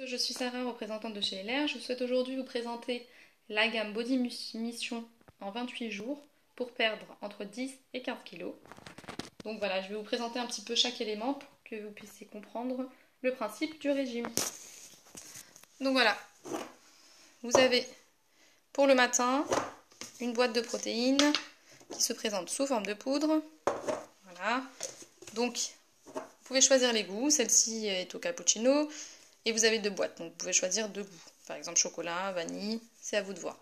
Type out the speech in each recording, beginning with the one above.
Je suis Sarah, représentante de chez LR. Je souhaite aujourd'hui vous présenter la gamme Body Mission en 28 jours pour perdre entre 10 et 15 kg. Donc voilà, je vais vous présenter un petit peu chaque élément pour que vous puissiez comprendre le principe du régime. Donc voilà, vous avez pour le matin une boîte de protéines qui se présente sous forme de poudre. Voilà, donc vous pouvez choisir les goûts. Celle-ci est au cappuccino. Et vous avez deux boîtes, donc vous pouvez choisir deux goûts. Par exemple chocolat, vanille, c'est à vous de voir.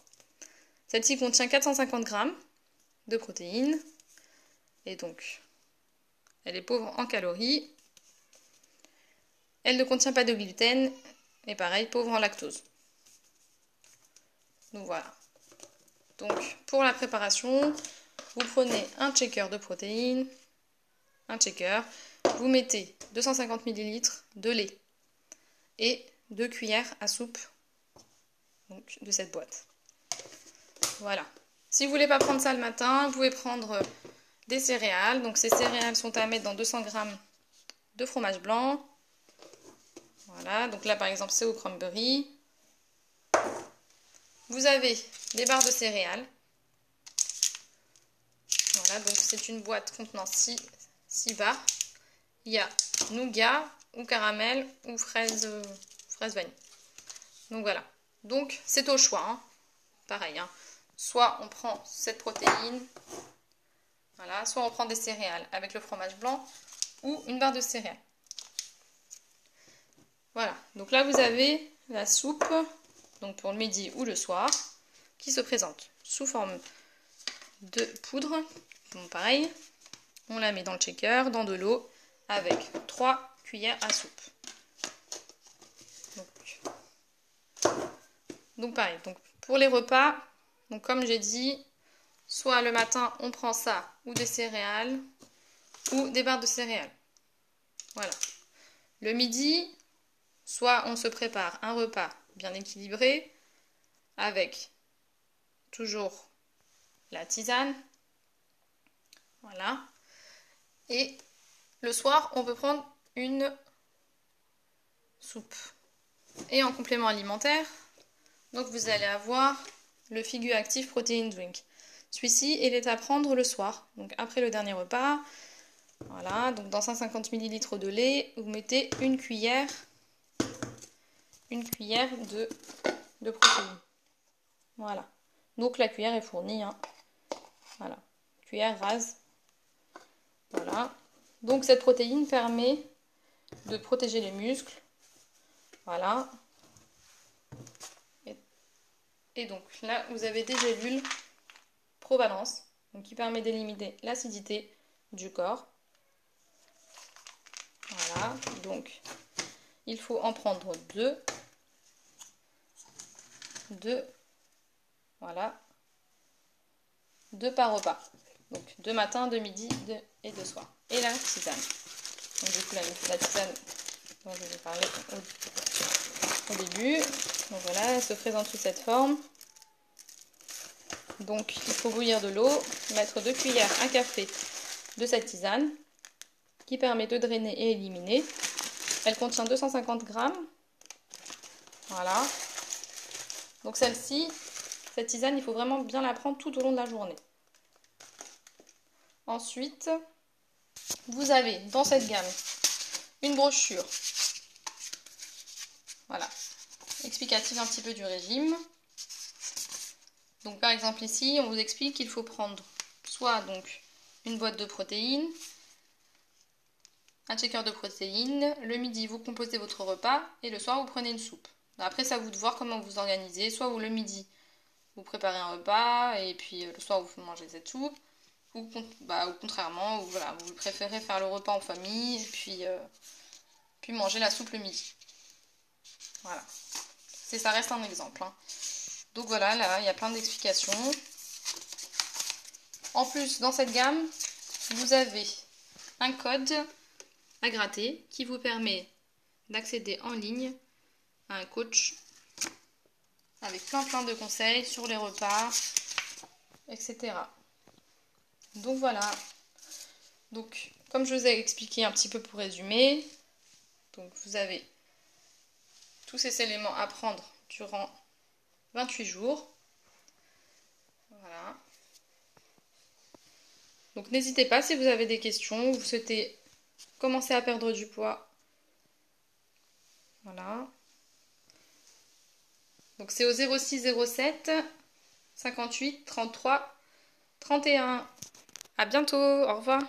Celle-ci contient 450 g de protéines. Et donc, elle est pauvre en calories. Elle ne contient pas de gluten. Et pareil, pauvre en lactose. Donc voilà. Donc pour la préparation, vous prenez un shaker de protéines. Un shaker. Vous mettez 250 ml de lait. Et 2 cuillères à soupe donc, de cette boîte. Voilà. Si vous ne voulez pas prendre ça le matin, vous pouvez prendre des céréales. Donc ces céréales sont à mettre dans 200 g de fromage blanc. Voilà, donc là par exemple c'est au cranberry. Vous avez des barres de céréales. Voilà, donc c'est une boîte contenant 6 barres. Il y a nougat ou caramel ou fraise vanille. Donc voilà. Donc c'est au choix. Hein. Pareil. Hein. Soit on prend cette protéine, voilà, soit on prend des céréales avec le fromage blanc ou une barre de céréales. Voilà. Donc là vous avez la soupe, donc pour le midi ou le soir, qui se présente sous forme de poudre. Donc pareil, on la met dans le shaker, dans de l'eau, avec 3 cuillères à soupe. Donc pareil, donc pour les repas, donc comme j'ai dit, soit le matin on prend ça, ou des céréales, ou des barres de céréales. Voilà. Le midi, soit on se prépare un repas bien équilibré, avec toujours la tisane. Voilà. Et le soir, on peut prendre une soupe. Et en complément alimentaire, donc vous allez avoir le Figu Active Protein Drink. Celui-ci, il est à prendre le soir, donc après le dernier repas. Voilà, donc dans 150 ml de lait, vous mettez une cuillère de protéines. Voilà. Donc la cuillère est fournie. Hein. Voilà. Cuillère rase. Voilà. Donc cette protéine permet de protéger les muscles. Voilà. Et donc là, vous avez des gélules Provalence, donc qui permet d'éliminer l'acidité du corps. Voilà. Donc il faut en prendre deux. Voilà. 2 par repas. Donc 2 matins, 2 midi et 2 soirs. Et la tisane. Donc du coup la tisane dont je vous ai parlé au début. Donc voilà, elle se présente sous cette forme. Donc il faut bouillir de l'eau, mettre 2 cuillères à café de cette tisane qui permet de drainer et éliminer. Elle contient 250 g. Voilà. Donc celle-ci, cette tisane, il faut vraiment bien la prendre tout au long de la journée. Ensuite, vous avez dans cette gamme une brochure, voilà, explicative un petit peu du régime. Donc par exemple ici, on vous explique qu'il faut prendre soit donc une boîte de protéines, un shaker de protéines, le midi vous composez votre repas et le soir vous prenez une soupe. Après c'est à vous de voir comment vous organisez, soit vous le midi vous préparez un repas et puis le soir vous mangez cette soupe. Ou contrairement, voilà, vous préférez faire le repas en famille et puis manger la soupe le midi. Voilà. Ça reste un exemple. Hein. Donc voilà, là, il y a plein d'explications. En plus, dans cette gamme, vous avez un code à gratter qui vous permet d'accéder en ligne à un coach avec plein de conseils sur les repas, etc. Donc voilà. Donc, comme je vous ai expliqué un petit peu pour résumer, donc vous avez tous ces éléments à prendre durant 28 jours. Voilà. Donc n'hésitez pas si vous avez des questions, vous souhaitez commencer à perdre du poids. Voilà. Donc c'est au 06 07 58 33 31. À bientôt, au revoir.